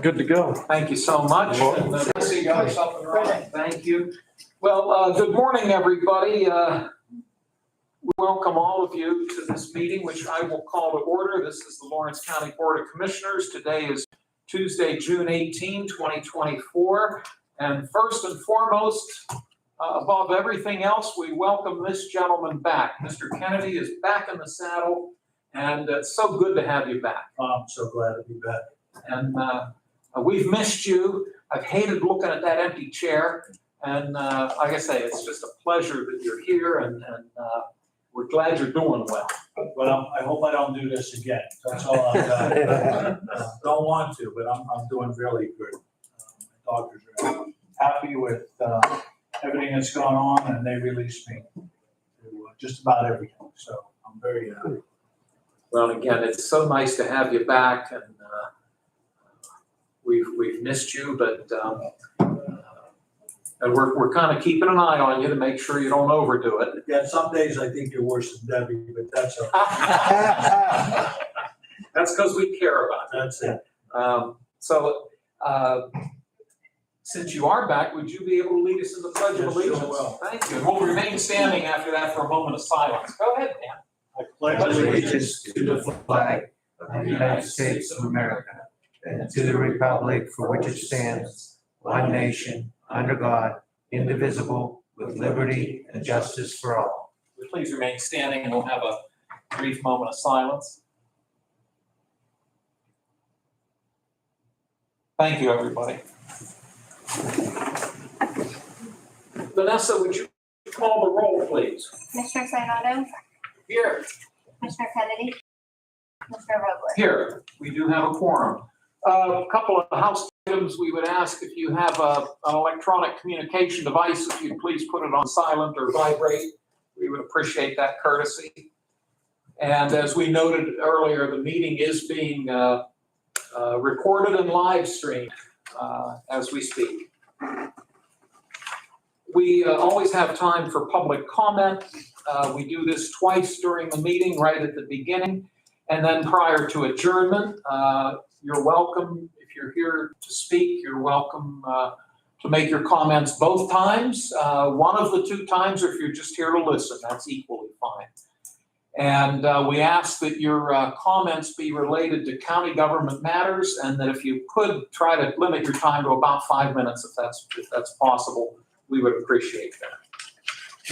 Good to go. Thank you so much. And, see you guys up and running. Thank you. Well, good morning, everybody. We welcome all of you to this meeting, which I will call to order. This is the Lawrence County Board of Commissioners. Today is Tuesday, June 18, 2024. And first and foremost, above everything else, we welcome this gentleman back. Mr. Kennedy is back in the saddle, and it's so good to have you back. I'm so glad to be back. And we've missed you. I've hated looking at that empty chair. And like I say, it's just a pleasure that you're here, and we're glad you're doing well. Well, I hope I don't do this again. That's all I've got. Don't want to, but I'm doing really good. My doctors are happy with everything that's gone on, and they released me to just about everything. So I'm very happy. Well, again, it's so nice to have you back, and we've missed you, but and we're kind of keeping an eye on you to make sure you don't overdo it. Yeah, some days I think you're worse than Debbie, but that's okay. That's because we care about you. That's it. So, since you are back, would you be able to lead us in the Pledge of Yes, sure Allegiance? will. Thank you. And we'll remain standing after that for a moment of silence. Go ahead, Dan. I pledge allegiance to the flag of the United States of America and to the republic for which it stands, one nation, under God, indivisible, with liberty and justice for all. Please remain standing, and we'll have a brief moment of silence. Thank you, everybody. Vanessa, would you call the roll, please? Commissioner Sinata, Here. Commissioner Kennedy, Commissioner Vogler. Here, we do have a quorum. A couple of house items we would ask: if you have an electronic communication device, if you'd please put it on silent or vibrate. We would appreciate that courtesy. And as we noted earlier, the meeting is being recorded and live streamed as we speak. We always have time for public comment. We do this twice during the meeting, right at the beginning, and then prior to adjournment. You're welcome, if you're here to speak, you're welcome to make your comments both times. One of the two times, or if you're just here to listen, that's equally fine. And we ask that your comments be related to county government matters, and that if you could try to limit your time to about 5 minutes, if that's possible, we would appreciate that.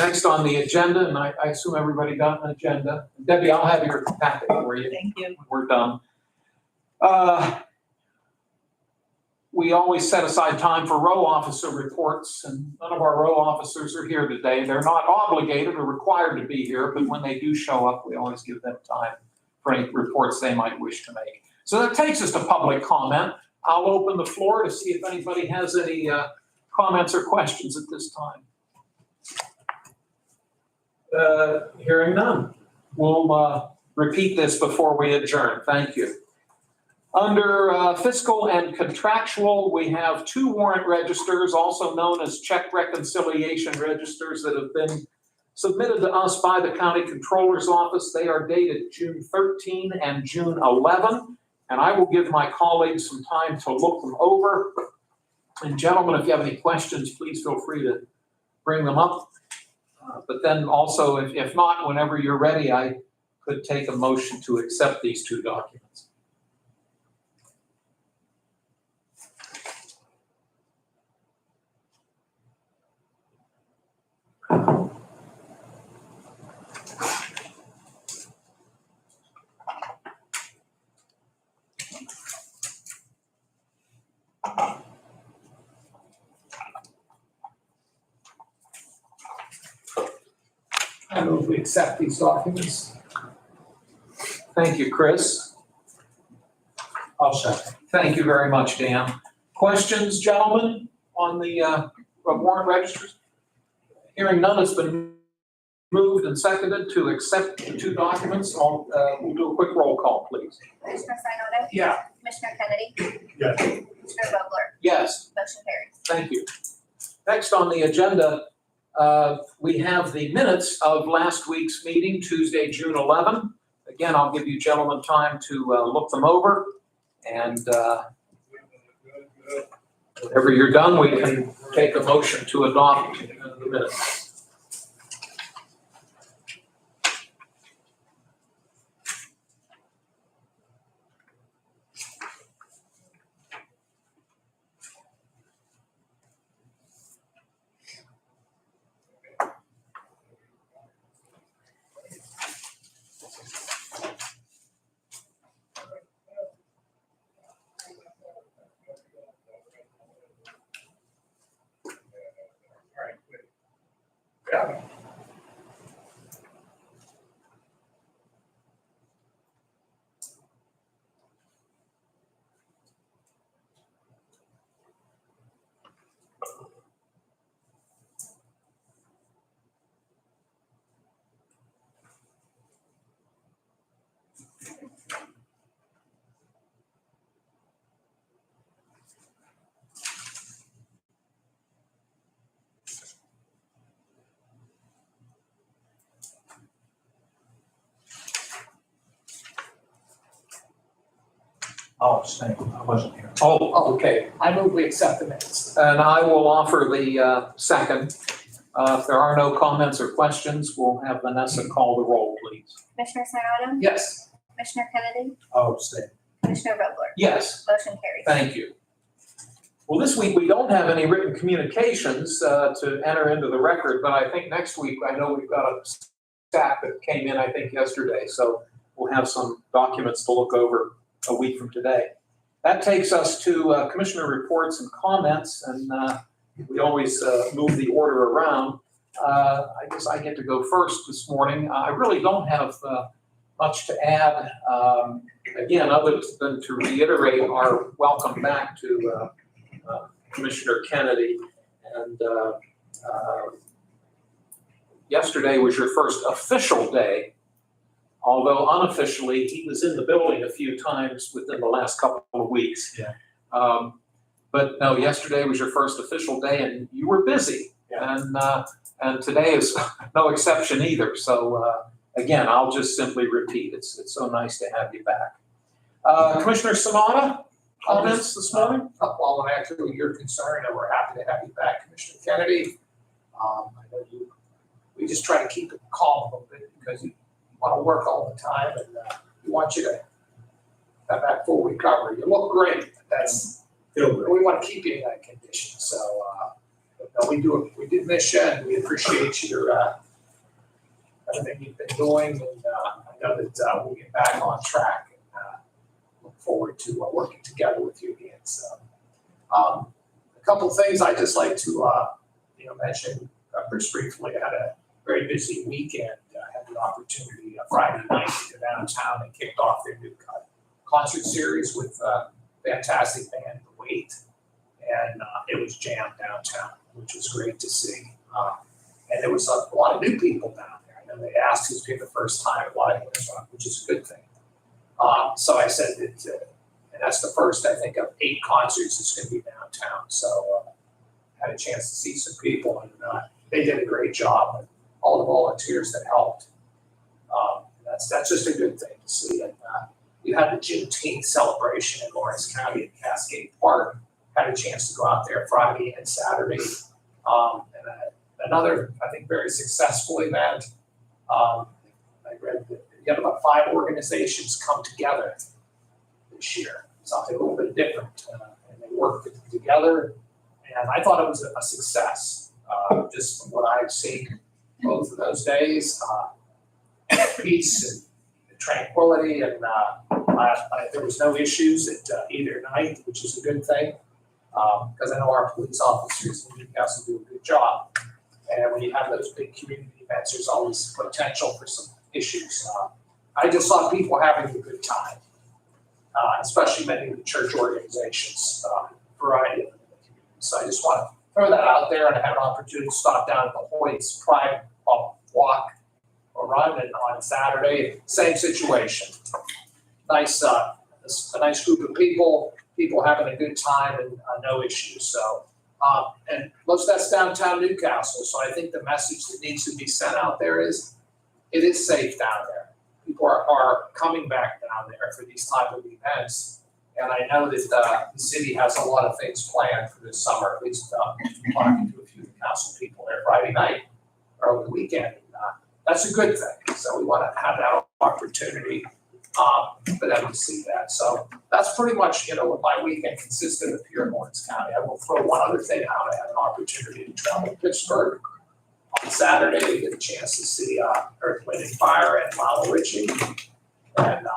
Next on the agenda, and I assume everybody got an agenda. Debbie, I'll have your packet for you. Thank you. When we're done. We always set aside time for row officer reports, and none of our row officers are here today. They're not obligated or required to be here, but when they do show up, we always give them time for any reports they might wish to make. So that takes us to public comment. I'll open the floor to see if anybody has any comments or questions at this time. Hearing none. We'll repeat this before we adjourn. Thank you. Under fiscal and contractual, we have 2 warrant registers, also known as check reconciliation registers, that have been submitted to us by the County Controller's Office. They are dated June 13 and June 11, and I will give my colleagues some time to look them over. And gentlemen, if you have any questions, please feel free to bring them up. But then also, if not, whenever you're ready, I could take a motion to accept these 2 documents. I move we accept these documents. Thank you, Chris. I'll second. Thank you very much, Dan. Questions, gentlemen, on the warrant registers? Hearing none, it's been moved and seconded to accept the 2 documents. We'll do a quick roll call, please. Commissioner Sinata, Yeah. Commissioner Kennedy, Yes. Commissioner Vogler. Yes. Motion carries. Thank you. Next on the agenda, we have the minutes of last week's meeting, Tuesday, June 11. Again, I'll give you gentlemen time to look them over. And Whenever you're done, we can take a motion to adopt the minutes. Oh, same, I wasn't here. Oh, okay. I move we accept the minutes. And I will offer the second. If there are no comments or questions, we'll have Vanessa call the roll, please. Commissioner Sinata? Yes. Commissioner Kennedy? Oh, same. Commissioner Vogler? Yes, Motion carries. thank you. Well, this week we don't have any written communications to enter into the record, but I think next week, I know we've got a stack that came in, I think, yesterday. So we'll have some documents to look over a week from today. That takes us to commissioner reports and comments, and we always move the order around. I guess I get to go first this morning. I really don't have much to add, again, other than to reiterate our welcome back to Commissioner Kennedy. And yesterday was your first official day, although unofficially, he was in the building a few times within the last couple of weeks. Yeah. But no, yesterday was your first official day and you were busy. Yeah. And today is no exception either. So again, I'll just simply repeat, it's so nice to have you back. Commissioner Sanada, comments this morning? While I'm actually your concern, and we're happy to have you back, Commissioner Kennedy. I know we just try to keep it calm a little bit because you want to work all the time and we want you to have that full recovery. You look great. Feel good. We want to keep you in that condition. So, no, we did miss you and we appreciate your, everything you've been doing. And I know that we'll get back on track and look forward to working together with you again. So, a couple of things I'd just like to, mention just briefly. I had a very busy weekend. I had the opportunity Friday night to go downtown and kicked off their new concert series with fantastic band, The Wait. And it was jammed downtown, which was great to see. And there was a lot of new people down there. I know they asked who's been the first time at Live, which is a good thing. So I said that, and that's the first, I think, of 8 concerts that's going to be downtown. So had a chance to see some people, and they did a great job. And all the volunteers that helped. That's just a good thing to see. And you had the Juneteenth celebration in Lawrence County at Cascade Park. Had a chance to go out there Friday and Saturday. And another, I think, very successful event. I read that you had about 5 organizations come together this year. Something a little bit different. And they worked together. And I thought it was a success. Just from what I've seen both of those days, peace and tranquility, and there was no issues at either night, which is a good thing, because I know our police officers in Newcastle do a good job. And when you have those big community events, there's always potential for some issues. I just saw people having a good time, especially many of the church organizations, variety of them in the community. So I just want to throw that out there, and I had an opportunity to stop down at the Hoyt's Pride Walk or Run, and on Saturday, same situation. Nice, a nice group of people having a good time, and no issues. So, and most of that's downtown Newcastle. So I think the message that needs to be sent out there is, it is safe down there. People are coming back down there for these type of events, And I know that, the city has a lot of things planned for this summer, at least, talking to a few council people there Friday night or over the weekend. That's a good thing. So we want to have that opportunity, for them to see that. So that's pretty much, what my weekend consisted of here in Lawrence County. I will throw one other thing out. I had an opportunity to travel to Pittsburgh on Saturday to get a chance to see, Earth, Wind and Fire and Lionel Richie. And,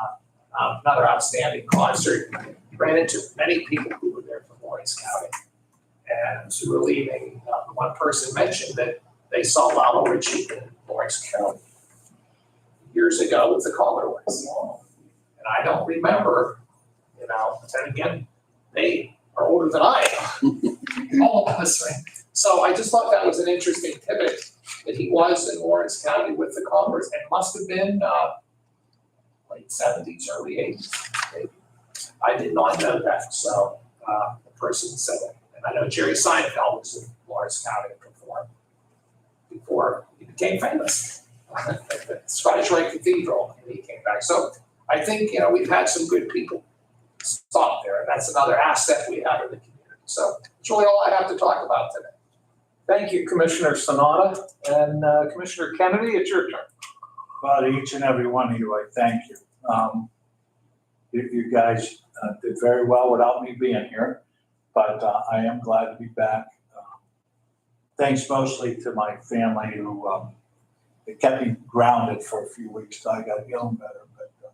another outstanding concert. Ran into many people who were there from Lawrence County. And as we were leaving, one person mentioned that they saw Lionel Richie in Lawrence County years ago with the Commodores. And I don't remember, but then again, they are older than I am. All of us, right? So I just thought that was an interesting pivot, that he was in Lawrence County with the Commodores, and must have been late 70s, early 80s, maybe. I did not know that, so the person said it. And I know Jerry Seinfeld was in Lawrence County before he became famous. At the Scottish Rite Cathedral, and he came back. So I think, we've had some good people stop there, and that's another asset we have in the community. So that's really all I have to talk about today. Thank you, Commissioner Sanada. And Commissioner Kennedy, it's your turn. Well, to each and every one of you, I thank you. You guys did very well without me being here, but I am glad to be back. Thanks mostly to my family who it kept me grounded for a few weeks till I got feeling better. But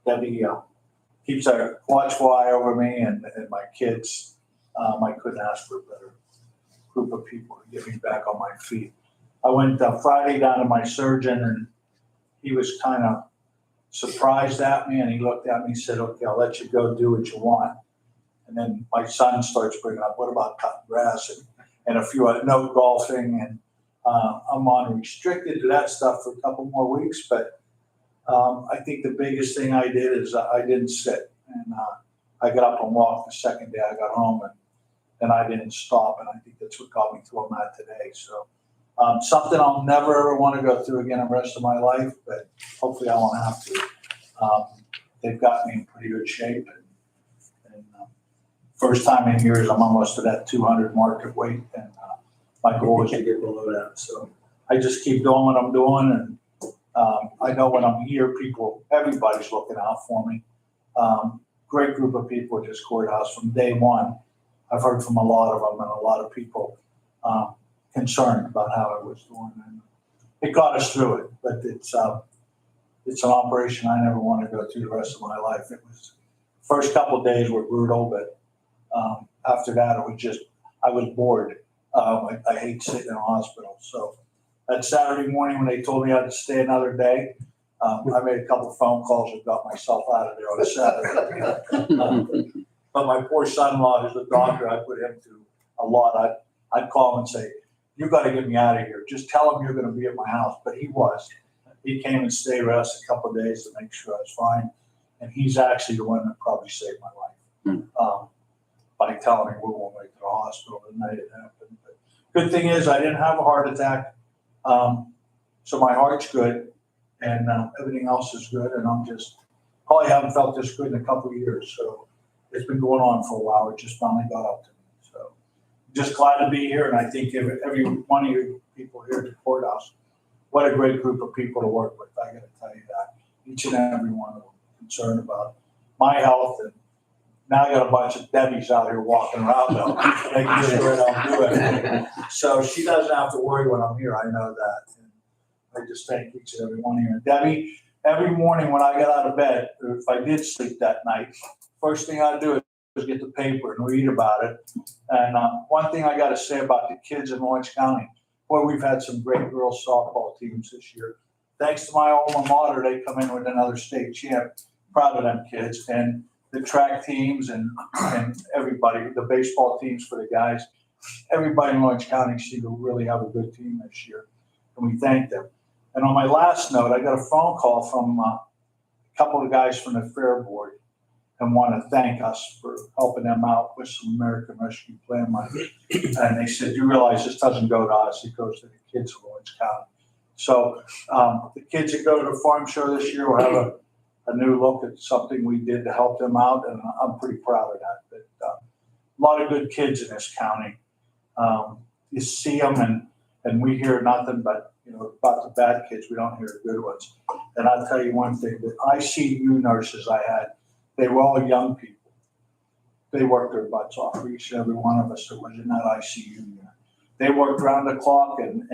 Debbie keeps a watchful eye over me and my kids. I couldn't ask for a better group of people to get me back on my feet. I went Friday down to my surgeon, and he was kind of surprised at me, and he looked at me and said, "Okay, I'll let you go do what you want." And then my son starts bringing up, "What about cutting grass and a few no golfing?" And I'm on restricted to that stuff for a couple more weeks, but I think the biggest thing I did is I didn't sit, and I got up and walked the second day I got home, and I didn't stop, and I think that's what got me to where I'm at today. So something I'll never ever want to go through again the rest of my life, but hopefully I won't have to. They've got me in pretty good shape, and first time in years I'm almost to that 200 mark of weight, and my goal is to get below that. So I just keep doing what I'm doing, and I know when I'm here, everybody's looking out for me. Great group of people at this courthouse from day one. I've heard from a lot of them, and a lot of people concerned about how I was doing. And it got us through it, but it's an operation I never want to go through the rest of my life. It was first couple of days were brutal, but after that I was bored. I hate sitting in a hospital. So that Saturday morning when they told me I had to stay another day, I made a couple of phone calls and got myself out of there on a Saturday. But my poor son-in-law, who's a doctor, I put him through a lot. I'd call him and say, "You got to get me out of here. Just tell him you're going to be at my house." But he was. He came and stayed with us a couple of days to make sure I was fine. And he's actually the one that probably saved my life. By telling me we won't make it to the hospital the night it happened. But good thing is I didn't have a heart attack. So my heart's good, and everything else is good. And I'm just probably haven't felt this good in a couple of years. So it's been going on for a while. It just finally got up to me. So just glad to be here. And I think every one of you people here at the courthouse, what a great group of people to work with. I got to tell you that. Each and every one of them concerned about my health. And now I got a bunch of Debbies out here walking around though, making sure I don't do anything. So she doesn't have to worry when I'm here. I know that. And I just thank each and every one of you. And Debbie, every morning when I got out of bed, or if I did sleep that night, first thing I do is get the paper and read about it. And one thing I got to say about the kids in Orange County, boy, we've had some great girls softball teams this year. Thanks to my alma mater, they come in with another state champ. Proud of them kids. And the track teams and everybody, the baseball teams for the guys, everybody in Orange County seemed to really have a good team this year. And we thank them. And on my last note, I got a phone call from a couple of guys from the Fair Board and want to thank us for helping them out with some American Rescue Plan money. And they said, "You realize this doesn't go to us, it goes to the kids of Orange County." So the kids that go to the farm show this year will have a new look at something we did to help them out, and I'm pretty proud of that. But a lot of good kids in this county. You see them, and we hear nothing but, about the bad kids. We don't hear the good ones. And I'll tell you one thing, the ICU nurses I had, they were all young people. They worked their butts off for each and every one of us that was in that ICU unit. They worked around the clock, and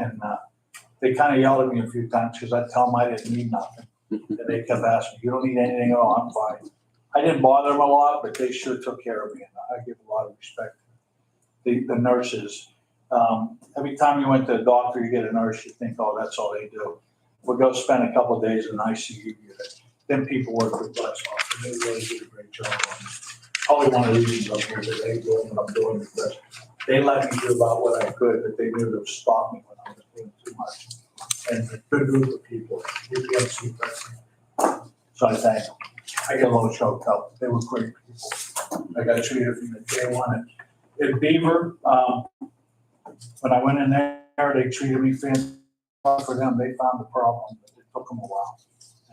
they kind of yelled at me a few times because I tell them I didn't need nothing. And they kept asking, "You don't need anything?" "Oh, I'm fine." I didn't bother them a lot, but they sure took care of me, and I give a lot of respect to the nurses. Every time you went to a doctor, you get a nurse, you think, "Oh, that's all they do." We'll go spend a couple of days in an ICU unit. Then people work their butts off, and they really did a great job on it. Probably one of the reasons I'm here today doing what I'm doing, because they let me do about what I could, but they knew to stop me when I was doing too much. And a good group of people, UPMC president. So I thank them. I get a little choked up. They were great people. I got treated from the day one. In Beaver, when I went in there, they treated me fantastic. For them, they found the problem, but it took them a while.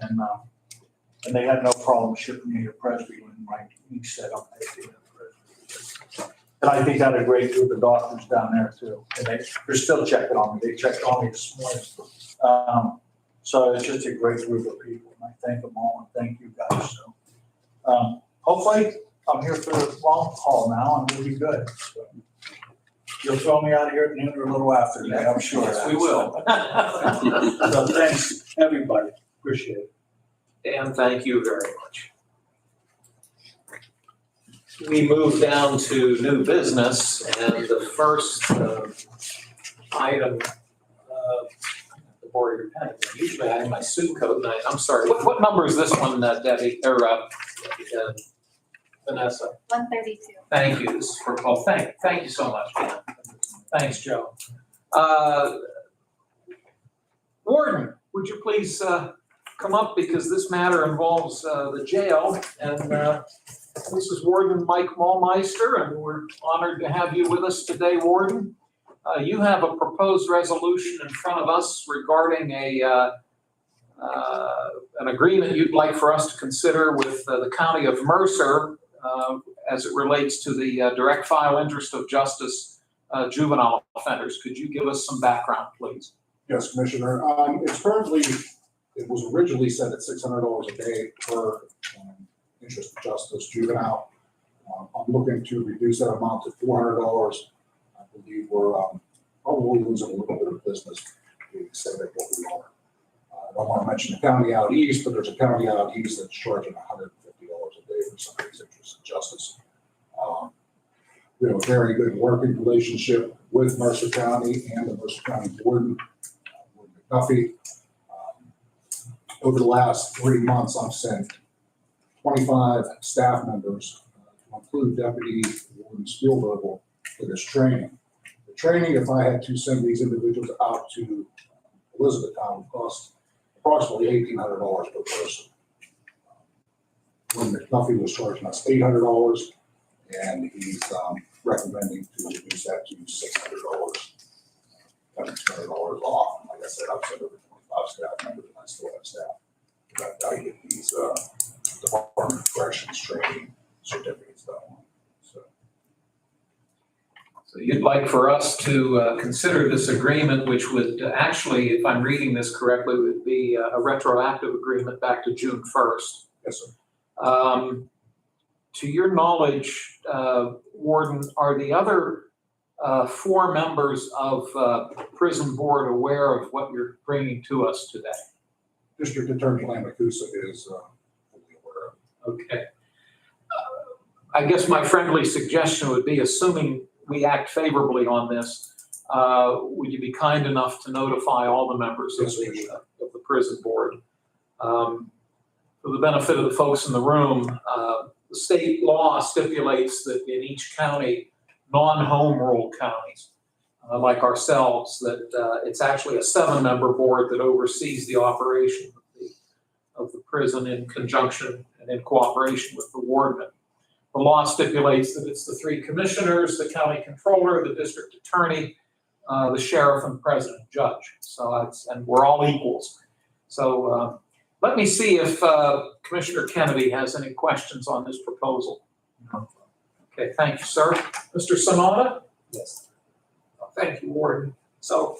And they had no problem shipping me to Presby when my niece said, "I'm taking it to Presby." And I think I had a great group of doctors down there too. And they're still checking on me. They checked on me this morning. So it's just a great group of people. And I thank them all, and thank you guys. So hopefully I'm here for the long haul now, and we'll be good. So you'll throw me out of here at noon or a little after that, I'm sure. Yes, we will. So thanks, everybody. Appreciate it. Dan, thank you very much. We move down to new business, and the first item, the board of pen. Usually I have my suit coat, and I'm sorry, what number is this one, Debbie, or Vanessa? 132. Thank you. This is for, well, thank you so much, Dan. Thanks, Joe. Warden, would you please come up, because this matter involves the jail, and this is Warden Mike Maulmeister, and we're honored to have you with us today, Warden. You have a proposed resolution in front of us regarding an agreement you'd like for us to consider with the County of Mercer as it relates to the direct file interest of justice juvenile offenders. Could you give us some background, please? Yes, Commissioner. It was originally set at $600 a day per interest of justice juvenile. I'm looking to reduce that amount to $400. I believe we're probably losing a little bit of business. We say that what we are. I don't want to mention the county out east, but there's a county out east that's charging $150 a day for somebody's interest in justice. We have a very good working relationship with Mercer County and the Mercer County Warden, Warden McDuffie. Over the last 3 months, I've sent 25 staff members, to include Deputy Warden Spielberg, for this training. The training, if I had to send these individuals out to Elizabethtown, would cost approximately $1,800 per person. When McDuffie was charging us $800, and he's recommending to reduce that to $600, cutting $200 off. And like I said, I've sent over 25 staff members, and I still have staff that I get these Department of Corrections training certificates done on. So you'd like for us to consider this agreement, which would actually, if I'm reading this correctly, would be a retroactive agreement back to June 1st. Yes, sir. To your knowledge, Warden, are the other 4 members of prison board aware of what you're bringing to us today? District Attorney Lamacusa is fully aware of it. Okay. I guess my friendly suggestion would be, assuming we act favorably on this, would you be kind enough to notify all the members of the prison board? For the benefit of the folks in the room, the state law stipulates that in each county, non-home rule counties, like ourselves, that it's actually a 7-member board that oversees the operation of the prison in conjunction and in cooperation with the warden. The law stipulates that it's the 3 commissioners, the county controller, the district attorney, the sheriff, and president judge. So and we're all equals. So Let me see if Commissioner Kennedy has any questions on this proposal. Okay, thank you, sir. Mr. Sanada? Yes. Thank you, Warden. So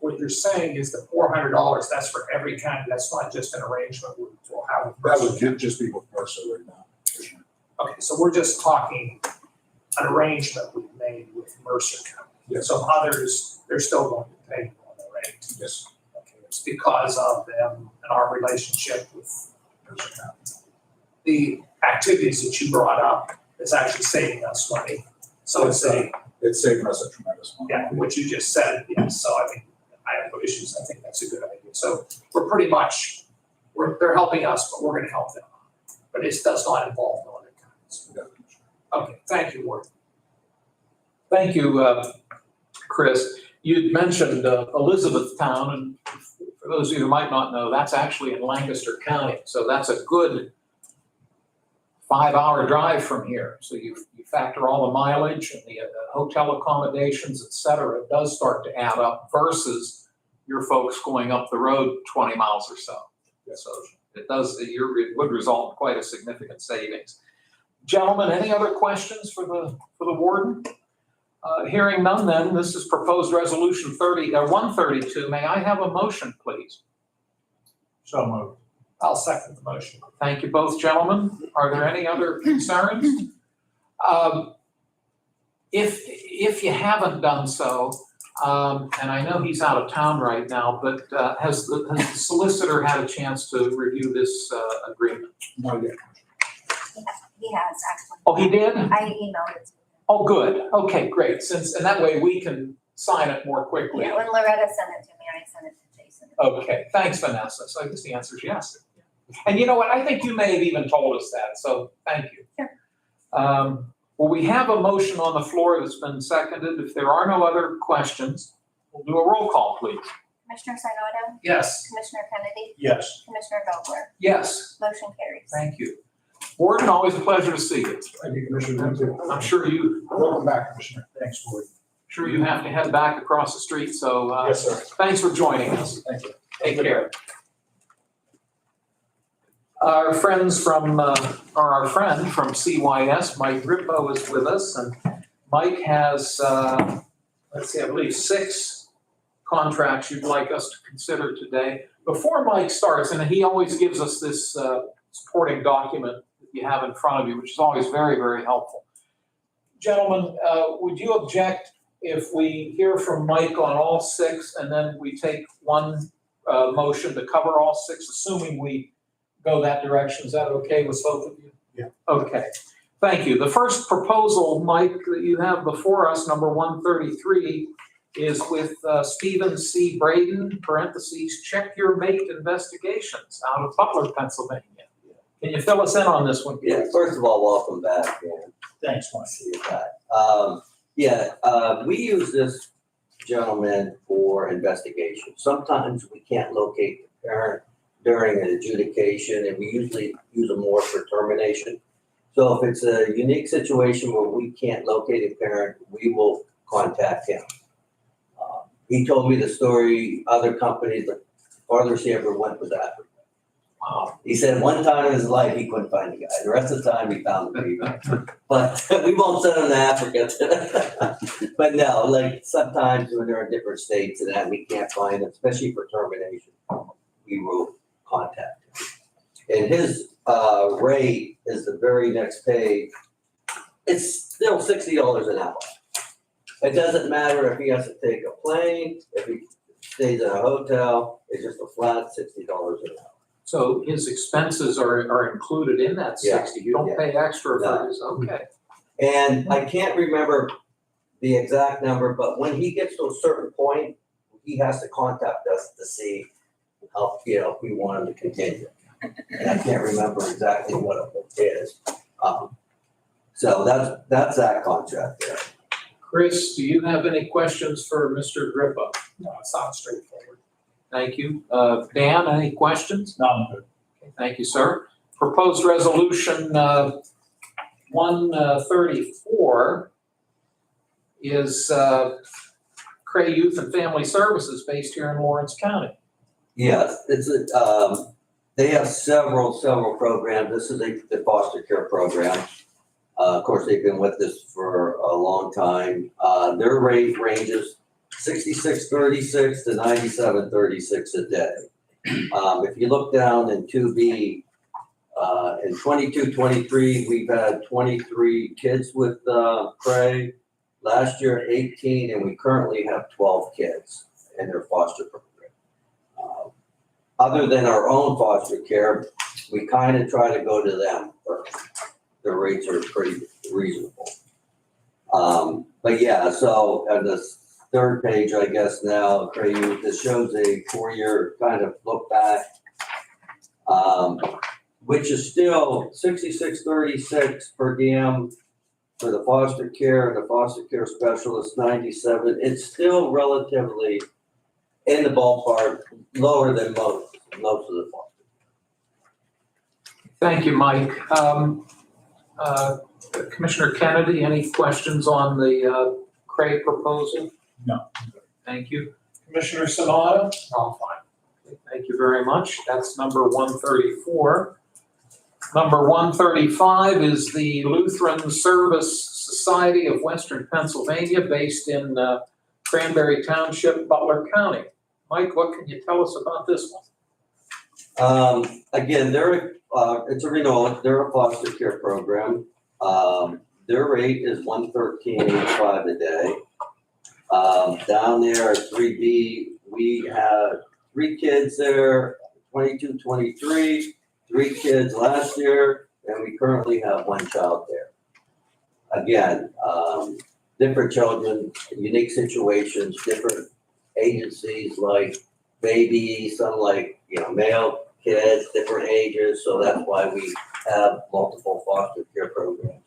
what you're saying is the $400, that's for every county, that's not just an arrangement we'll have with That Mercer would County. just be with Mercer right now. Okay, so we're just talking an arrangement we've made with Mercer County. Yes. So others, they're still going to pay on the rate. Yes. Okay, it's because of them and our relationship with Mercer County. The activities that you brought up is actually saving us money. So it's It's saving us a tremendous amount. yeah, what you just said, yes, so I mean, I have no issues, I think that's a good idea. So we're pretty much, they're helping us, but we're gonna help them. But it does not involve no other counties. Okay, thank you, Warden. Thank you, Chris. You'd mentioned Elizabethtown, and for those of you who might not know, that's actually in Lancaster County. So that's a good 5-hour drive from here. So you factor all the mileage and the hotel accommodations, et cetera, it does start to add up versus your folks going up the road 20 miles or so. So it would result in quite a significant savings. Gentlemen, any other questions for the warden? Hearing none then, this is proposed resolution 132. May I have a motion, please? So moved. I'll second the motion. Thank you both, gentlemen. Are there any other concerns? If you haven't done so, and I know he's out of town right now, but has the solicitor had a chance to review this agreement? Not yet. He has actually. Oh, he did? I emailed it to him. Oh, good. Okay, great. And that way we can sign it more quickly. Yeah, when Loretta sent it to me, I sent it to Jason. Okay, thanks, Vanessa. So I guess the answer is yes. And you know what? I think you may have even told us that, so thank you. Sure. Well, we have a motion on the floor that's been seconded. If there are no other questions, we'll do a roll call, please. Commissioner Sinata, Yes, Commissioner Kennedy, Yes. Commissioner Vogler, Yes, motion carries. thank you. Warden, always a pleasure to see you. Thank you, Commissioner. Thank you. I'm sure you Welcome back, Commissioner. Thanks, Ward. have to head back across the street, so Yes, sir. thanks for joining us. Thank you. Take care. Our friends from, our friend from CYS, Mike Grippo, is with us, and Mike has, let's see, I believe 6 contracts you'd like us to consider today. Before Mike starts, and he always gives us this supporting document that you have in front of you, which is always very, very helpful. Gentlemen, would you object if we hear from Mike on all 6, and then we take one motion to cover all 6, assuming we go that direction? Is that okay with both of you? Yeah. Okay, thank you. The first proposal, Mike, that you have before us, number 133, is with Stephen C. Braden, parentheses, Check Your Mate Investigations, out of Butler, Pennsylvania. Can you fill us in on this one? Yeah, first of all, welcome back, and Thanks, Mike. see you back. We use this gentleman for investigation. Sometimes we can't locate the parent during an adjudication, and we usually use them more for termination. So if it's a unique situation where we can't locate a parent, we will contact him. He told me the story, other companies, the farthest he ever went was Africa. Wow. He said one time in his life he couldn't find the guy. The rest of the time he found the people. But we won't send him to Africa. But no, like sometimes when they're in different states and that we can't find them, especially for termination, we will contact him. And his rate is the very next page. It's still $60 an hour. It doesn't matter if he has to take a plane, if he stays in a hotel, it's just a flat $60 an hour. So his expenses are included in that 60? You don't Yeah. pay extra No. for his, okay. And I can't remember the exact number, but when he gets to a certain point, he has to contact us to see how, if we want him to continue. And I can't remember exactly what it is. So that's that contract there. Chris, do you have any questions for Mr. Grippo? no, it sounds straightforward. Thank you. Dan, any questions? No, I'm good. Okay, thank you, sir. Proposed resolution 134 is Cray Youth and Family Services based here in Lawrence County. Yes, They have several programs. This is the foster care program. Of course, they've been with us for a long time. Their rate ranges $66.36 to $97.36 a day. If you look down in 2B, in 22-23, we've had 23 kids with Cray. Last year, 18, and we currently have 12 kids in their foster program. Other than our own foster care, we kind of try to go to them first. The rates are pretty reasonable. But yeah, so on this third page, I guess now, Cray, this shows a 4-year kind of look back, which is still $66.36 per diem for the foster care and the foster care specialist, 97. It's still relatively in the ballpark, lower than most of the foster. Thank you, Mike. Commissioner Kennedy, any questions on the Cray proposal? No. Thank you. Commissioner Sanada? All fine. Okay, thank you very much. That's number 134. Number 135 is the Lutheran Service Society of Western Pennsylvania, based in Cranberry Township, Butler County. Mike, what can you tell us about this one? Again, it's a renewal. They're a foster care program. Their rate is $113.85 a day. Down there at 3B, we have 3 kids there, 22-23, 3 kids last year, and we currently have 1 child there. Again, different children, unique situations, different agencies like baby, some like, male kids, different ages, so that's why we have multiple foster care programs.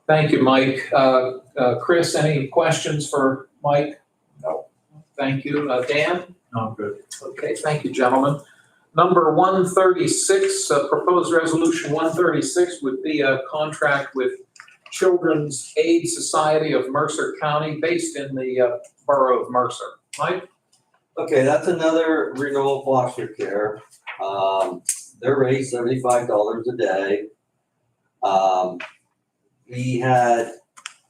Thank you, Mike. Chris, any questions for Mike? No. Thank you. Dan? No, I'm good. Okay, thank you, gentlemen. Number 136, proposed resolution 136 would be a contract with Children's Aid Society of Mercer County, based in the borough of Mercer. Mike? Okay, that's another renewal foster care. Their rate $75 a day. We had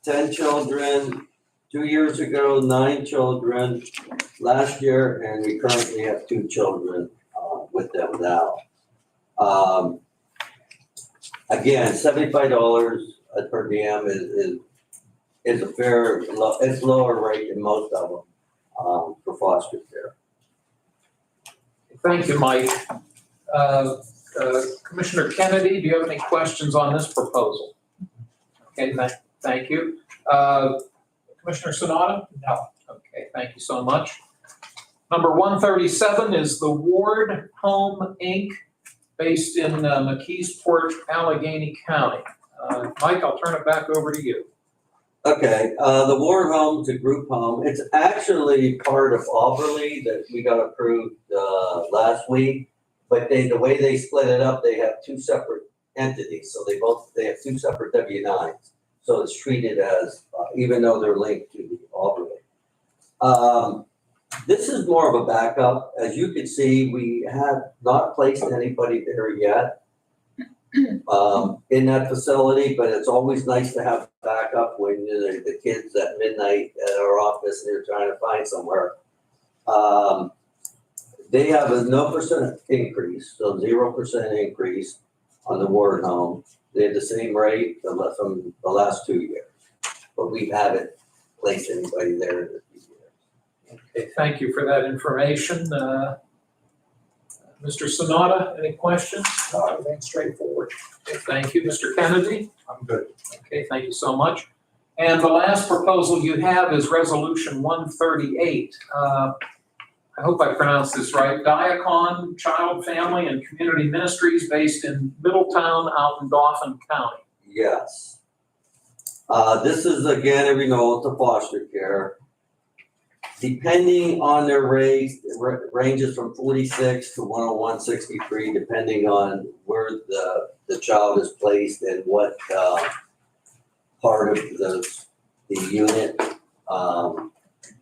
10 children 2 years ago, 9 children last year, and we currently have 2 children with them now. Again, $75 per diem is a fair, it's lower rate than most of them for foster care. Thank you, Mike. Commissioner Kennedy, do you have any questions on this proposal? Okay, thank you. Commissioner Sanada? No. Okay, thank you so much. Number 137 is the Ward Home, Inc., based in McKeesport, Allegheny County. Mike, I'll turn it back over to you. Okay, the Ward Home's a group home. It's actually part of Auberly that we got approved last week. But the way they split it up, they have 2 separate entities. So they have 2 separate W-9s. So it's treated as, even though they're linked to the Auberly. This is more of a backup. As you can see, we have not placed anybody there yet in that facility, but it's always nice to have backup when the kids at midnight at our office and they're trying to find somewhere. They have a no percent increase, so 0% increase on the Ward Home. They have the same rate from the last 2 years, but we haven't placed anybody there in a few years. Okay, thank you for that information. Mr. Sanada, any questions? No, everything's straightforward. Okay, thank you. Mr. Kennedy? I'm good. Okay, thank you so much. And the last proposal you have is Resolution 138. I hope I pronounced this right. Diakon Child, Family, and Community Ministries, based in Middletown, out in Dauphin County. Yes. This is again a renewal to foster care. Depending on their rates, it ranges from 46 to 101.63, depending on where the child is placed and what part of the unit.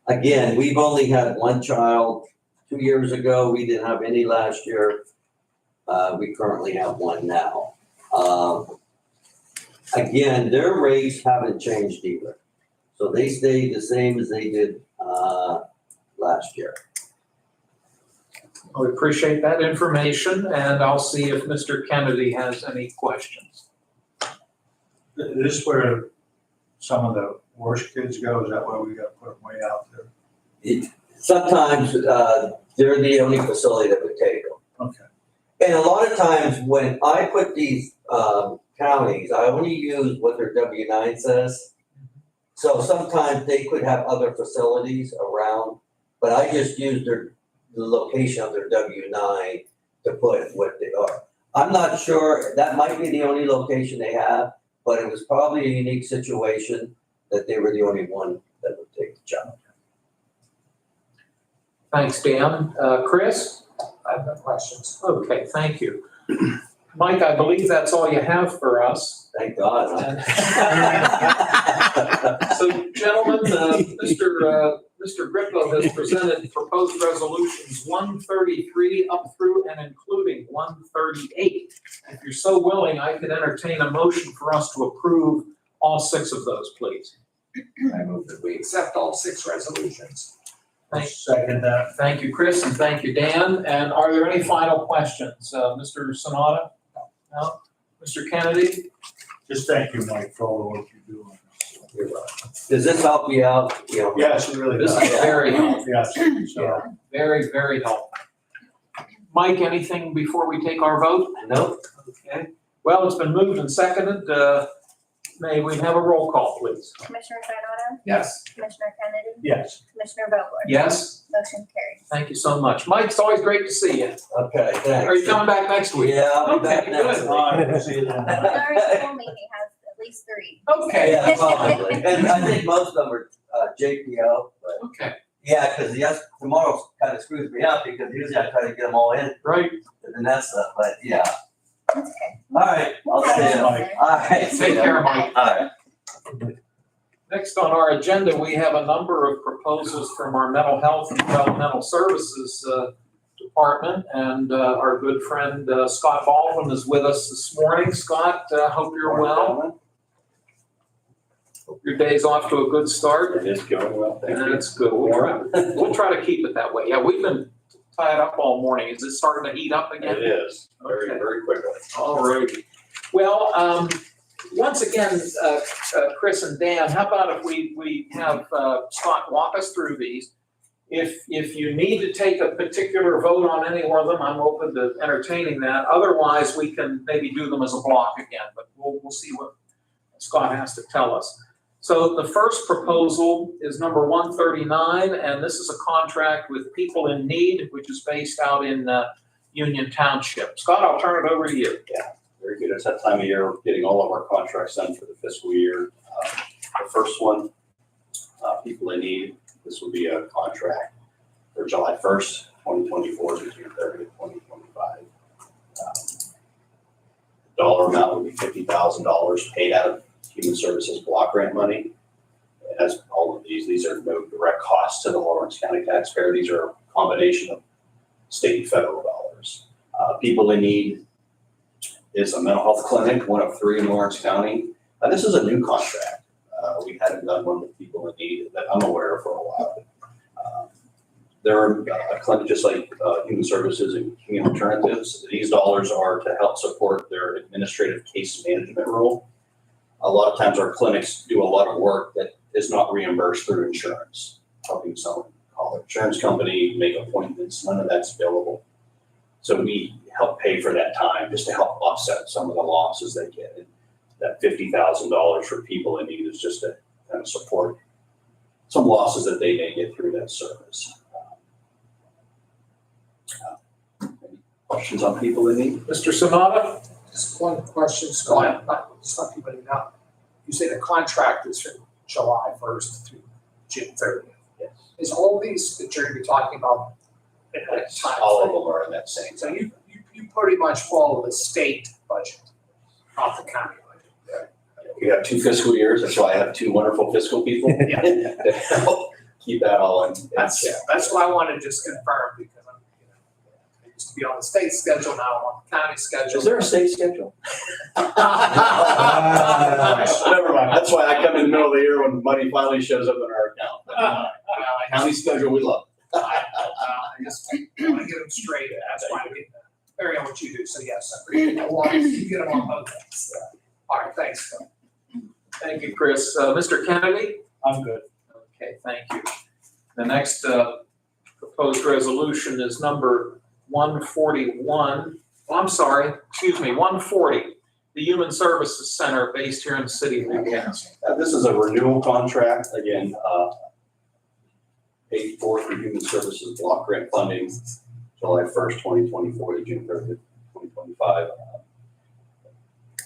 Again, we've only had 1 child 2 years ago, we didn't have any last year. We currently have one now. Again, their rates haven't changed either. So they stayed the same as they did, last year. We appreciate that information, and I'll see if Mr. Kennedy has any questions. This is where some of the worst kids go, is that why we gotta put them way out there? Sometimes, they're the only facility that would take them. Okay. And a lot of times when I put these, counties, I only use what their W-9 says. So sometimes they could have other facilities around, but I just use the location of their W-9 to put what they are. I'm not sure, that might be the only location they have, but it was probably a unique situation that they were the only one that would take the job. Thanks, Dan. Chris? I have no questions. Okay, thank you. Mike, I believe that's all you have for us. Thank God. So, gentlemen, Mr. Grippo has presented proposed resolutions 133 up through and including 138. If you're so willing, I could entertain a motion for us to approve all 6 of those, please. I move that we accept all 6 resolutions. Second that. Thank you, Chris, and thank you, Dan. And are there any final questions? Mr. Sanada? No? Mr. Kennedy? Just thank you, Mike, for all the work you do on this. You're welcome. Does this help you out? You know, Yes, it really This does. is very helpful, Yes, so, very, very helpful. Mike, anything before we take our vote? no, Okay. Well, it's been moved and seconded. May we have a roll call, please? Commissioner Sinata, Yes. Commissioner Kennedy, yes. Commissioner Vogler? Yes? Motion carries. Thank you so much. Mike, it's always great to see you. okay, thanks. Are you coming back next week? Yeah, I'll be back Okay, next good. week. All right, we'll see you then. Our school meeting has at least 3. Okay, Yeah, probably. And I think most of them are JPO, but okay, yeah, because yes, tomorrow kind of screws me up because usually I try to get them all in right. and that stuff, but yeah. That's okay. All right, I'll see Thanks, you. Mike. All right. Take care, Mike. All right. Next on our agenda, we have a number of proposals from our Mental Health and Developmental Services Department. And our good friend Scott Baldwin is with us this morning. Scott, hope you're well. Hope your day's off to a good start. It is going well, thank you. That's good. We'll try to keep it that way. Yeah, we've been tied up all morning. Is it starting to heat up again? It is, very, Okay. very quickly. All righty. Well, once again, Chris and Dan, how about if we have Scott walk us through these? If you need to take a particular vote on any one of them, I'm open to entertaining that. Otherwise, we can maybe do them as a block again, but we'll see what Scott has to tell us. So the first proposal is number 139, and this is a contract with People in Need, which is based out in Union Township. Scott, I'll turn it over to you. Very good. It's that time of year, we're getting all of our contracts done for the fiscal year. The first one, People in Need, this will be a contract for July 1st, 2024 to June 30th, 2025. Dollar amount would be $50,000 paid out of Human Services Block Grant money. As all of these are no direct costs to the Lawrence County taxpayer. These are a combination of state and federal dollars. People in Need is a mental health clinic, one of 3 in Lawrence County. This is a new contract. We hadn't done one with People in Need that I'm aware of for a while. They're a clinic just like Human Services and Human Alternatives. These dollars are to help support their administrative case management role. A lot of times our clinics do a lot of work that is not reimbursed through insurance. Helping someone call their insurance company, make appointments, none of that's billable. So we help pay for that time just to help offset some of the losses they get. And that $50,000 for People in Need is just to kind of support some losses that they may get through that service. Any questions on People in Need? Mr. Sanada? Just one question, Scott, just let people know. You say the contract is from July 1st through June 30th. Yes. Is all these that you're going to be talking about in that time? All of them are in that same. So you pretty much follow the state budget, not the county budget. We have 2 fiscal years, that's why I have 2 wonderful fiscal people. Yeah. To help keep that all in. That's what I wanted to just confirm because be on the state schedule, now I'm on the county schedule. Is there a state schedule? Ah. Never mind, that's why I come in the middle of the year when money finally shows up in our account. County schedule, we love. I just want to get them straight, that's why I'm getting, carry on what you do, so yes, I appreciate that, well, you get them on both things. All right, thanks, Phil. Thank you, Chris. Mr. Kennedy? I'm good. Okay, thank you. The next proposed resolution is number 141. I'm sorry, excuse me, 140. The Human Services Center based here in the city of Newcastle. This is a renewal contract, again, paid for through Human Services block grant funding, July 1st, 2024 to June 30th, 2025.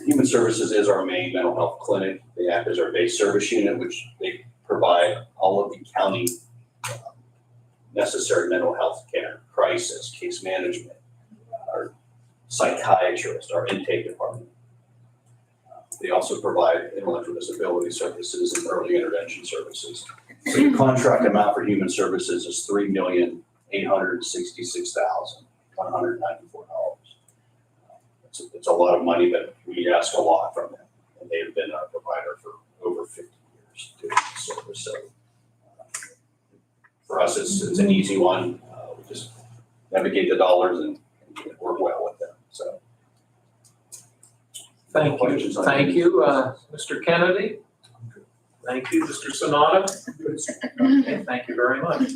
Human Services is our main mental health clinic. They act as our base service unit, which they provide all of the county necessary mental health care, crisis, case management, our psychiatrist, our intake department. They also provide intellectual disability services and early intervention services. So the contract amount for Human Services is $3,866,194. It's a lot of money, but we ask a lot from them. And they've been our provider for over 50 years doing this service. So for us, it's an easy one. We just navigate the dollars and work well with them. So. Thank you. Questions on Thank these? you, Mr. Kennedy. Thank you, Mr. Sonata. Okay, thank you very much.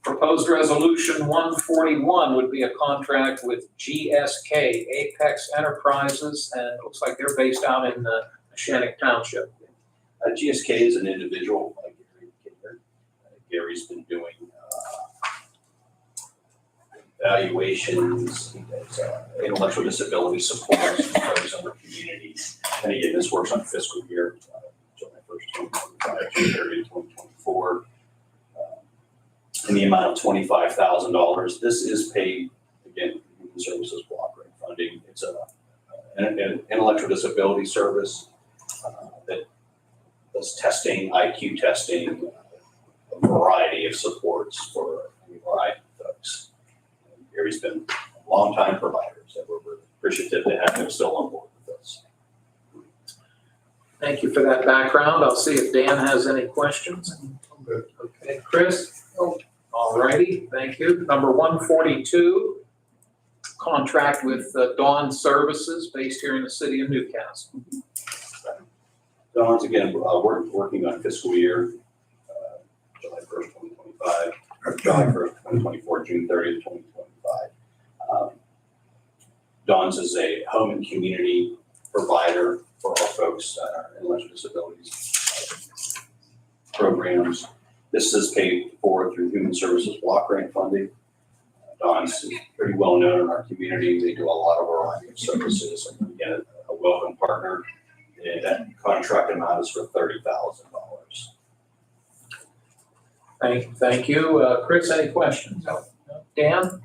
Proposed resolution 141 would be a contract with GSK Apex Enterprises, and it looks like they're based out in Neshannock Township. GSK is an individual, like Gary Kinder. Gary's been doing evaluations, he does intellectual disability support, programs in our community. And again, this works on fiscal year, July 1st, 2025, June 30th, 2024. In the amount of $25,000. This is paid, again, Human Services block grant funding. It's an intellectual disability service that does testing, IQ testing, a variety of supports for a variety of folks. And Gary's been a longtime provider, so we're appreciative to have him still on board with us. Thank you for that background. I'll see if Dan has any questions. I'm good. Okay, Chris? All righty, thank you. Number 142, contract with Dawn Services based here in the city of Newcastle. Don's again, working on fiscal year, July 1st, 2025, or July 1st, 2024, June 30th, 2025. Don's is a home and community provider for our folks, our intellectual disabilities programs. This is paid for through Human Services block grant funding. Don's is pretty well known in our community. They do a lot of variety of services, and again, a welcome partner. And that contract amount is for $30,000. Thank you. Chris, any questions? No. Dan?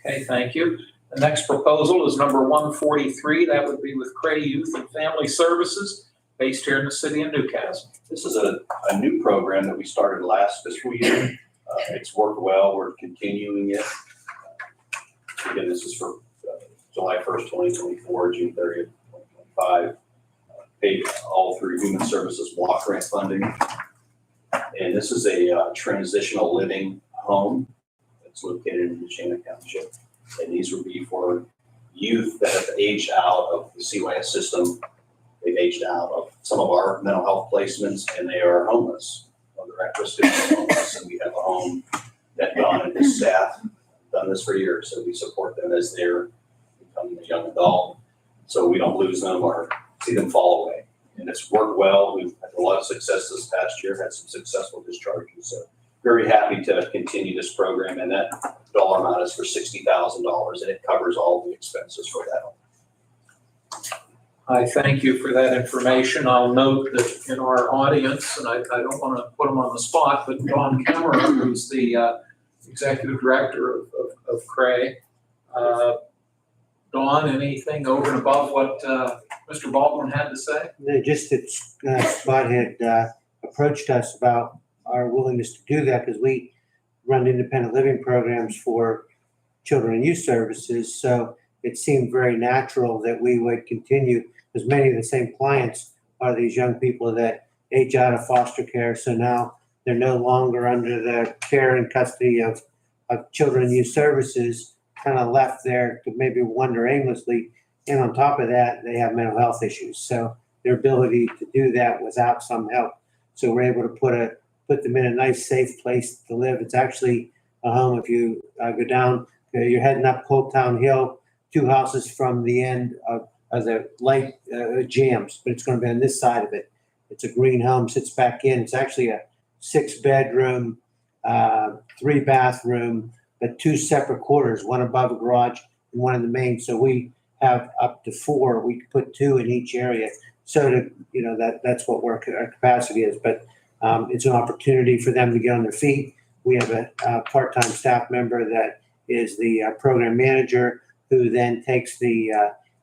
Okay, thank you. The next proposal is number 143. That would be with Cray Youth and Family Services based here in the city of Newcastle. This is a new program that we started last fiscal year. It's worked well. We're continuing it. Again, this is for July 1st, 2024, June 30th, 2025. Paid all through Human Services block grant funding. And this is a transitional living home that's located in Neshannock Township. And these would be for youth that have aged out of the CYS system. They've aged out of some of our mental health placements and they are homeless. Well, they're at risk of being homeless. And we have a home that Don and his staff have done this for years. So we support them as they're becoming a young adult. So we don't lose them or see them fall away. And it's worked well. We've had a lot of success this past year, had some successful discharges. So very happy to continue this program. And that dollar amount is for $60,000 and it covers all the expenses for that. I thank you for that information. I'll note that in our audience, and I don't want to put them on the spot, but Dawn Cameron, who's the executive director of Cray. Dawn, anything over and above what Mr. Baldwin had to say? Just that Scott had approached us about our willingness to do that because we run independent living programs for Children and Youth Services. So it seemed very natural that we would continue, because many of the same clients are these young people that age out of foster care. So now they're no longer under the care and custody of Children and Youth Services, kind of left there to maybe wander aimlessly. And on top of that, they have mental health issues. So their ability to do that without some help. So we're able to put them in a nice, safe place to live. It's actually a home. If you go down, you're heading up Cold Town Hill, 2 houses from the end of the light jams, but it's going to be on this side of it. It's a green home, sits back in. It's actually a 6-bedroom, 3-bathroom, but 2 separate quarters, one above a garage and one in the main. So we have up to 4. We could put 2 in each area. So that's what our capacity is. But it's an opportunity for them to get on their feet. We have a part-time staff member that is the program manager, who then takes the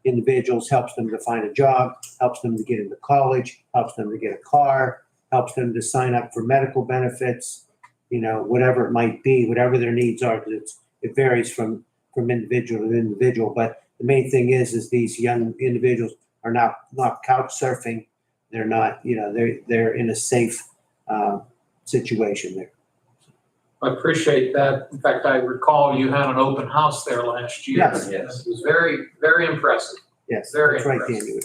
individuals, helps them to find a job, helps them to get into college, helps them to get a car, helps them to sign up for medical benefits, whatever it might be, whatever their needs are, because it varies from individual to individual. But the main thing is these young individuals are not couch surfing. They're not, they're in a safe situation there. I appreciate that. In fact, I recall you had an open house there last year. Yes. It was very, very impressive. Yes, Very that's right, impressive.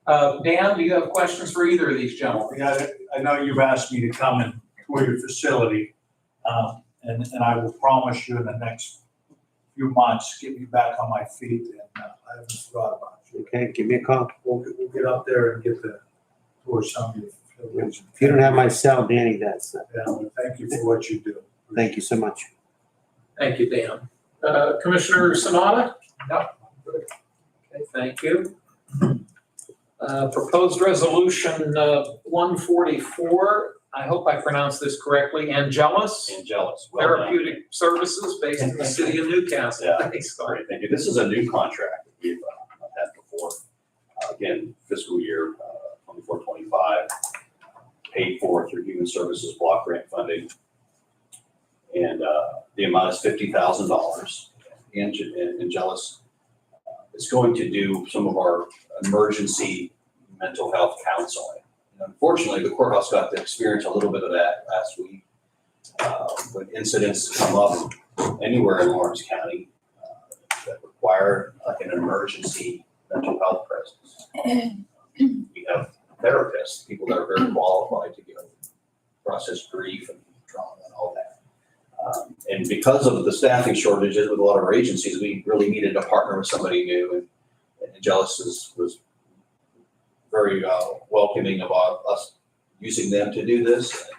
Danny. Dan, do you have questions for either of these gentlemen? Yeah, I know you've asked me to come and tour your facility, and I will promise you in the next few months, get me back on my feet, and I haven't forgot about you. Okay, give me a call. We'll get up there and get the tour some of your facilities. If you don't have my cell, Danny does. So Yeah, well, thank you for what you do. thank you so much. Thank you, Dan. Commissioner Sanada? No. Okay, thank you. Proposed resolution 144, I hope I pronounced this correctly, Angelus Angelus. Well done. Therapeutic Services based in the city of Newcastle. Yeah. Thanks, Scott. Great, thank you. This is a new contract that we've not had before. Again, fiscal year 24-25, paid for through Human Services Block Grant funding. And the amount is $50,000. Angelus is going to do some of our emergency mental health counseling. And unfortunately, the courthouse got to experience a little bit of that last week. When incidents come up anywhere in Lawrence County that require like an emergency mental health presence. We have therapists, people that are very qualified to process grief and trauma and all that. And because of the staffing shortages with a lot of our agencies, we really needed to partner with somebody new. And Angelus was very welcoming about us using them to do this.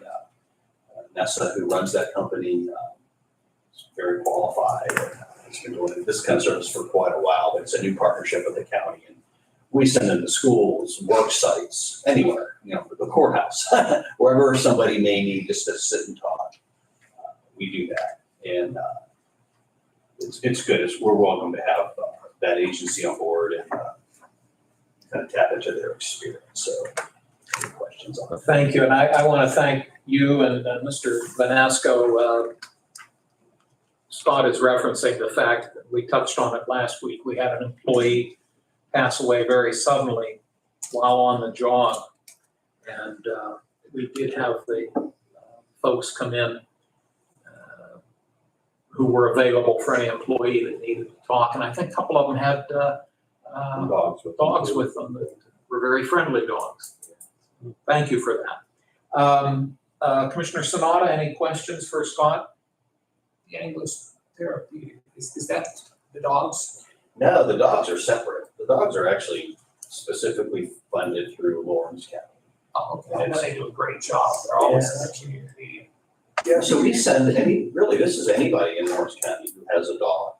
And Nessa, who runs that company, is very qualified. And has been doing this kind of service for quite a while. But it's a new partnership with the county. And we send them to schools, work sites, anywhere, the courthouse, wherever somebody may need just to sit and talk. We do that, and it's good. We're welcome to have that agency on board and kind of tap into their experience. So, any questions on that? Thank you, and I want to thank you and Mr. Vanasco. Scott is referencing the fact that we touched on it last week. We had an employee pass away very suddenly while on the job, and we did have the folks come in who were available for any employee that needed to talk, and I think a couple of them had dogs with them that were very friendly dogs. Thank you for that. Commissioner Sanada, any questions for Scott? The Angelus Therapeutic, is that the dogs? No, the dogs are separate. The dogs are actually specifically funded through Lawrence County. Oh, okay. I know they do a great job. They're always in the community. Yeah, so we send this is anybody in Lawrence County who has a dog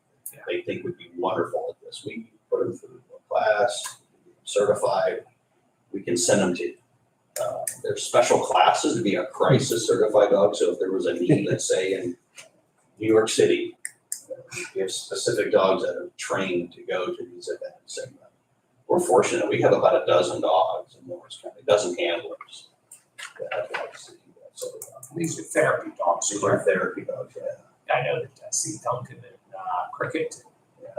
they think would be wonderful at this. We put them through a class, certified. We can send them to, there's special classes to be a crisis certified dog. So if there was a need, let's say in New York City, we have specific dogs that are trained to go to these events. And we're fortunate. We have about a dozen dogs in Lawrence County, a dozen handlers that have dogs to do that. So These are therapy dogs. these are therapy dogs, yeah. I know that Steve Duncan and cricket.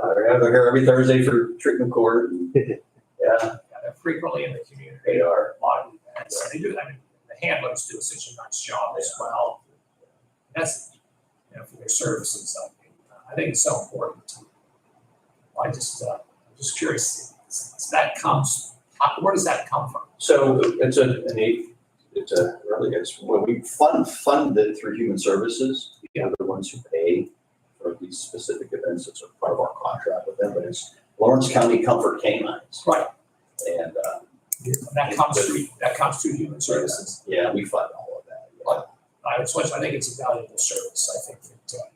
They're here every Thursday for treatment court. And, yeah, They're frequently in the community. they are. A lot of events. They do, I mean, the handlers do such a nice job as well. That's, for their services. I think it's so important. I'm just curious, that comes, where does that come from? So it's when we fund it through human services. They're the ones who pay for these specific events. It's a part of our contract with them, but it's Lawrence County Comfort Canines. Right. And, That comes through human services. yeah, we fund all of that. Yeah. I think it's a valuable service. I think that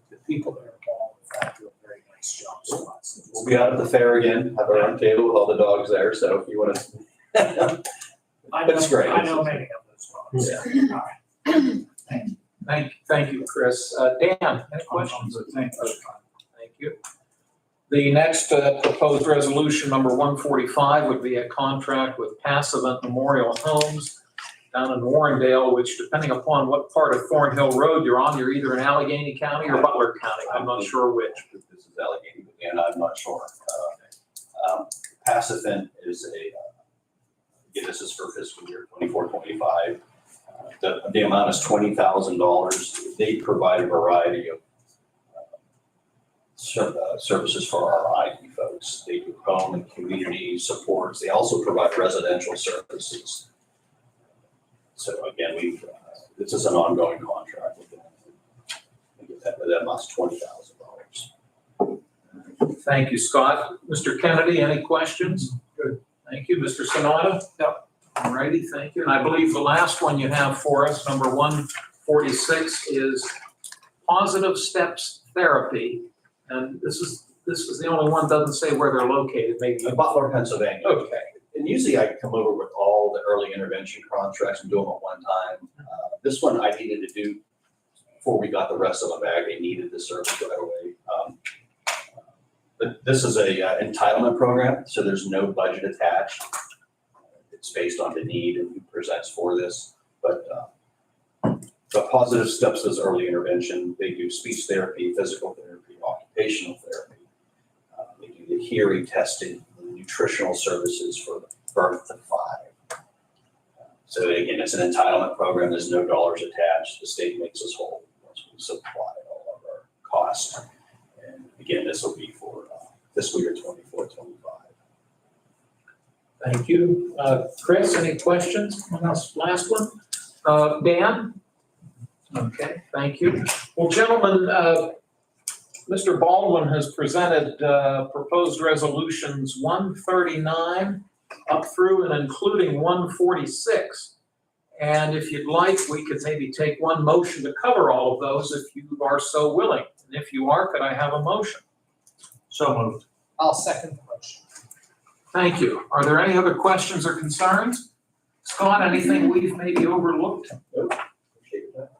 the people that are involved with that do a very nice job. So We'll be out at the fair again, have our own table with all the dogs there, so if you want to. That's great. I know many of those dogs. Yeah. All right. Thank you, Chris. Dan, any questions? Thank you. Thank you. The next proposed resolution, number 145, would be a contract with Passavant Memorial Homes down in Warrendale, which, depending upon what part of Thornhill Road you're on, you're either in Allegheny County or Butler County. I'm not sure which. This is Allegheny, and I'm not sure. Passavant is again, this is for fiscal year 24-25. The amount is $20,000. They provide a variety of services for our IT folks. They do home and community supports. They also provide residential services. So again, this is an ongoing contract with them. That amounts $20,000. Thank you, Scott. Mr. Kennedy, any questions? Good. Thank you. Mr. Sonata? No. All righty, thank you. And I believe the last one you have for us, number 146, is Positive Steps Therapy. And this is the only one that doesn't say where they're located, maybe. Butler, Pennsylvania. Okay. And usually I come over with all the early intervention contracts and do them at one time. This one I needed to do before we got the rest of the bag. They needed the service right away. But this is a entitlement program, so there's no budget attached. It's based on the need and who presents for this. But Positive Steps is early intervention. They do speech therapy, physical therapy, occupational therapy. They do the hearing testing, the nutritional services for birth to 5. So again, it's an entitlement program. There's no dollars attached. The state makes us whole once we supply all of our costs. And again, this will be for fiscal year 24-25. Thank you. Chris, any questions on this last one? Dan? Okay, thank you. Well, gentlemen, Mr. Baldwin has presented proposed resolutions 139 up through and including 146. And if you'd like, we could maybe take one motion to cover all of those if you are so willing. And if you are, could I have a motion? So moved. I'll second the motion. Thank you. Are there any other questions or concerns? Scott, anything we've maybe overlooked? Appreciate that.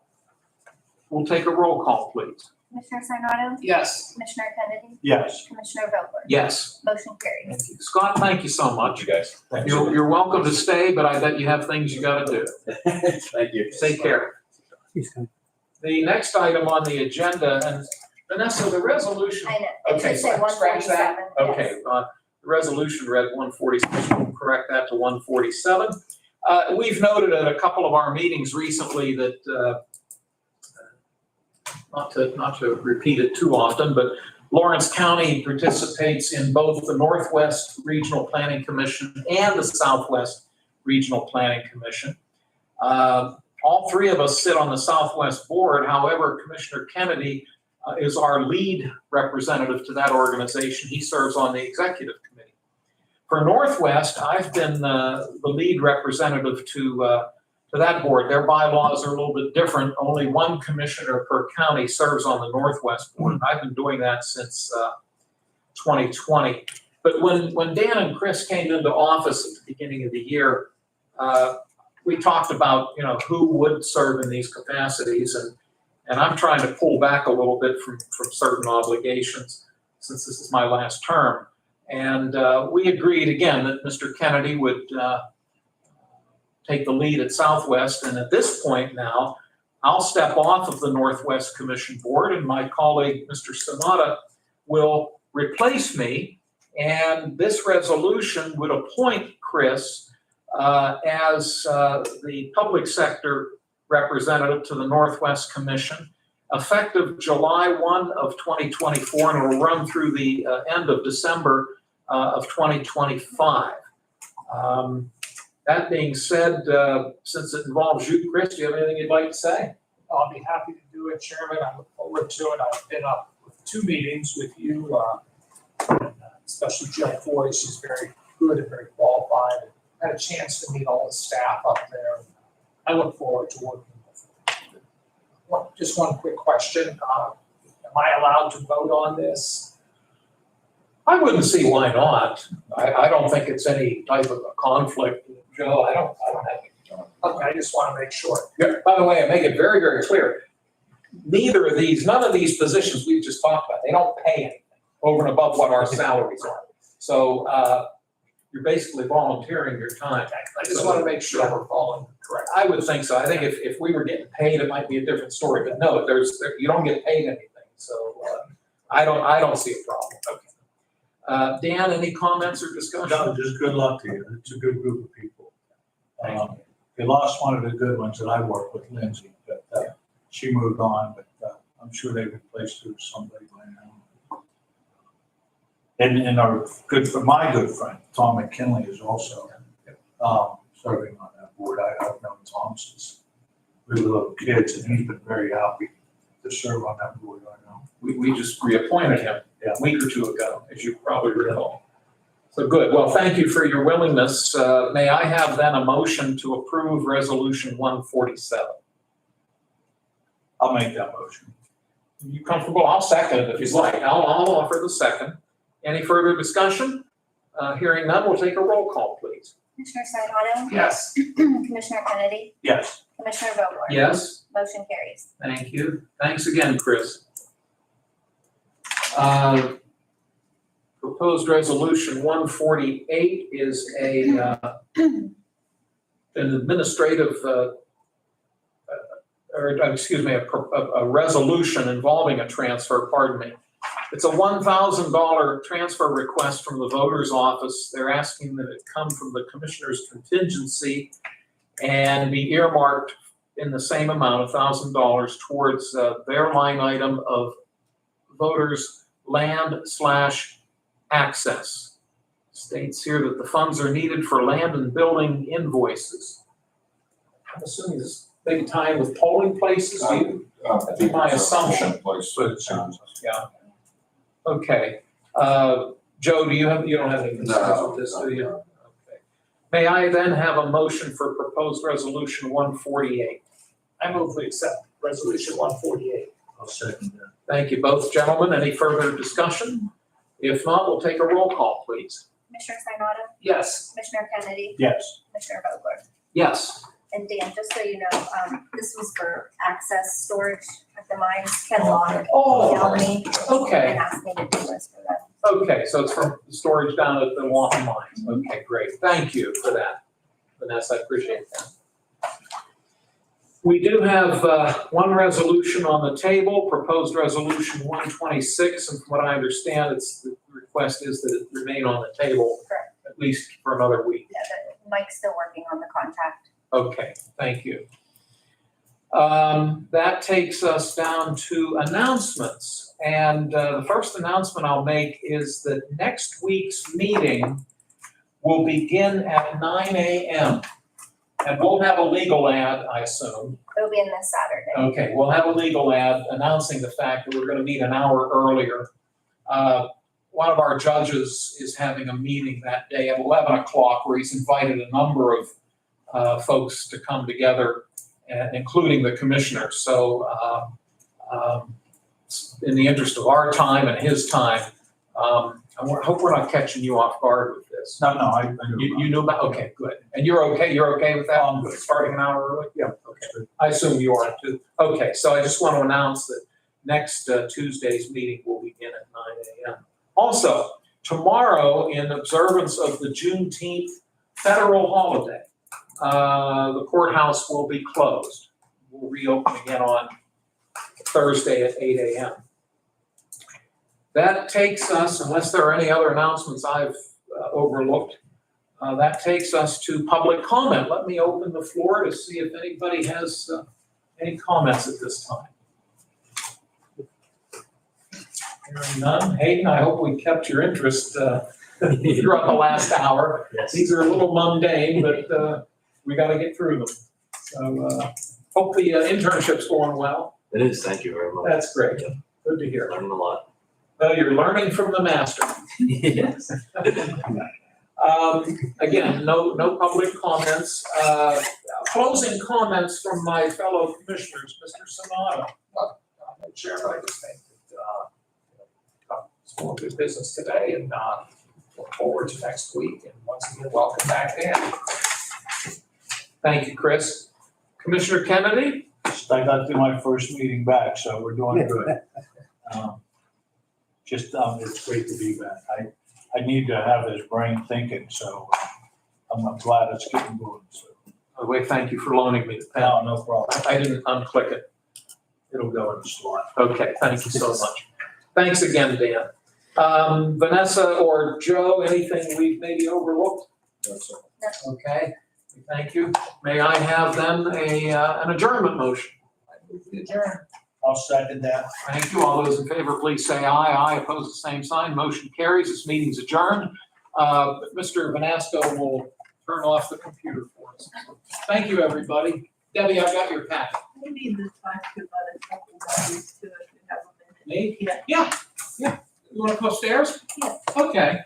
We'll take a roll call, please. Commissioner Sinata? Yes. Commissioner Kennedy? Yes. Commissioner Vogler? Yes. Motion carries. Thank you. Scott, thank you so much. You guys. Thanks. You're welcome to stay, but I bet you have things you gotta do. Thank you. Take care. The next item on the agenda, and Vanessa, the resolution. I know, it Okay, should say so one scratch that. forty-seven. Okay, the resolution read 146, we'll correct that to 147. We've noted at a couple of our meetings recently that, not to repeat it too often, but Lawrence County participates in both the Northwest Regional Planning Commission and the Southwest Regional Planning Commission. All three of us sit on the Southwest board. However, Commissioner Kennedy is our lead representative to that organization. He serves on the executive committee. For Northwest, I've been the lead representative to that board. Their bylaws are a little bit different. Only one commissioner per county serves on the Northwest board. I've been doing that since 2020. But when Dan and Chris came into office at the beginning of the year, we talked about, who would serve in these capacities, and I'm trying to pull back a little bit from certain obligations since this is my last term. And we agreed again that Mr. Kennedy would take the lead at Southwest. And at this point now, I'll step off of the Northwest Commission Board, and my colleague, Mr. Sanada, will replace me. And this resolution would appoint Chris as the public sector representative to the Northwest Commission, effective July 1 of 2024, and it will run through the end of December of 2025. That being said, since it involves you, Chris, do you have anything you'd like to say? I'll be happy to do it, Chairman. I look forward to it. I've been up with 2 meetings with you, especially Jill Foy. She's very good and very qualified. And had a chance to meet all the staff up there. I look forward to working with them. Just one quick question. Am I allowed to vote on this? I wouldn't see why not. I don't think it's any type of a conflict, Joe. I don't have any. Okay, I just want to make sure. Yeah, by the way, I make it very, very clear. None of these positions we've just talked about, they don't pay anything over and above what our salaries are. So you're basically volunteering your time. I just want to make sure we're following correct. I would think so. I think if we were getting paid, it might be a different story, but no, you don't get paid anything. So I don't see a problem. Okay. Dan, any comments or discussion? No, just good luck to you. It's a good group of people. We lost one of the good ones that I worked with, Lindsay, but she moved on, but I'm sure they replaced her with somebody by now. And my good friend, Tom McKinley, is also serving on that board. I've known Tom since we were little kids, and he's been very happy to serve on that board right now. We just reappointed him a week or 2 ago, as you probably recall. So good. Well, thank you for your willingness. May I have then a motion to approve Resolution 147? I'll make that motion. You comfortable? I'll second it if you'd like. I'll offer the second. Any further discussion? Hearing none, we'll take a roll call, please. Commissioner Sinata? Yes. Commissioner Kennedy? Yes. Commissioner Vogler? Yes? Motion carries. Thank you. Thanks again, Chris. Proposed Resolution 148 is an administrative, a resolution involving a transfer, pardon me. It's a $1,000 transfer request from the voter's office. They're asking that it come from the commissioner's contingency and be earmarked in the same amount, $1,000, towards their line item of voters' land/access. States here that the funds are needed for land and building invoices. I'm assuming this big time with polling places, do you? That'd be my assumption. But it sounds. Yeah. Okay. Joe, you don't have any concerns with this, do you? Okay. May I then have a motion for proposed resolution 148? I move we accept Resolution 148. I'll second that. Thank you both, gentlemen. Any further discussion? If not, we'll take a roll call, please. Commissioner Sinata? Yes. Commissioner Kennedy? Yes. Commissioner Vogler? Yes. And Dan, just so you know, this was for access storage at the mines. Ken Long Oh, emailed me okay. and asked me to do this for them. Okay, so it's from storage down at the Walton Mines. Okay, great. Thank you for that, Vanessa. I appreciate that. We do have one resolution on the table, proposed resolution 126, and from what I understand, the request is that it remain on the table Correct. at least for another week. Yeah, but Mike's still working on the contract. Okay, thank you. That takes us down to announcements. And the first announcement I'll make is that next week's meeting will begin at 9 a.m. And we'll have a legal ad, I assume. It'll be in this Saturday. Okay, we'll have a legal ad announcing the fact that we're going to meet an hour earlier. One of our judges is having a meeting that day at 11 o'clock where he's invited a number of folks to come together, including the commissioner. So in the interest of our time and his time, I hope we're not catching you off guard with this. No, I knew. You knew about, okay, good. And you're okay with that? I'm good. Starting an hour early? Yeah. Okay. I assume you are too. Okay, so I just want to announce that next Tuesday's meeting will begin at 9 a.m. Also, tomorrow, in observance of the Juneteenth federal holiday, the courthouse will be closed. we'll reopen again on Thursday at 8 a.m. That takes us, unless there are any other announcements I've overlooked, that takes us to public comment. Let me open the floor to see if anybody has any comments at this time. Hearing none. Hayden, I hope we kept your interest throughout the last hour. Yes. These are a little mundane, but we got to get through them. So hope the internship's going well. It is, thank you very much. That's great. Good to hear. Learning a lot. Well, you're learning from the master. Yes. Again, no public comments. Closing comments from my fellow commissioners, Mr. Sanada. Chairman, I just think that, it's more good business today and, look forward to next week. And once again, welcome back, Dan. Thank you, Chris. Commissioner Kennedy? I got through my first meeting back, so we're doing good. It's great to be back. I need to have this brain thinking, so I'm glad it's getting going, so. By the way, thank you for loaning me the pen. No problem. I didn't unclick it. It'll go in the slot. Okay, thank you so much. Thanks again, Dan. Vanessa or Joe, anything we've maybe overlooked? That's all. Okay, thank you. May I have then an adjournment motion? I move to adjourn. I'll second that. Thank you. All those in favor, please say aye. Aye, opposed, the same sign. Motion carries. This meeting's adjourned. Mr. Vanasco will turn off the computer for us. Thank you, everybody. Debbie, I've got your packet. Maybe the time to let a couple guys to have a minute. Me? Yeah. Yeah. You want to go upstairs? Yeah. Okay.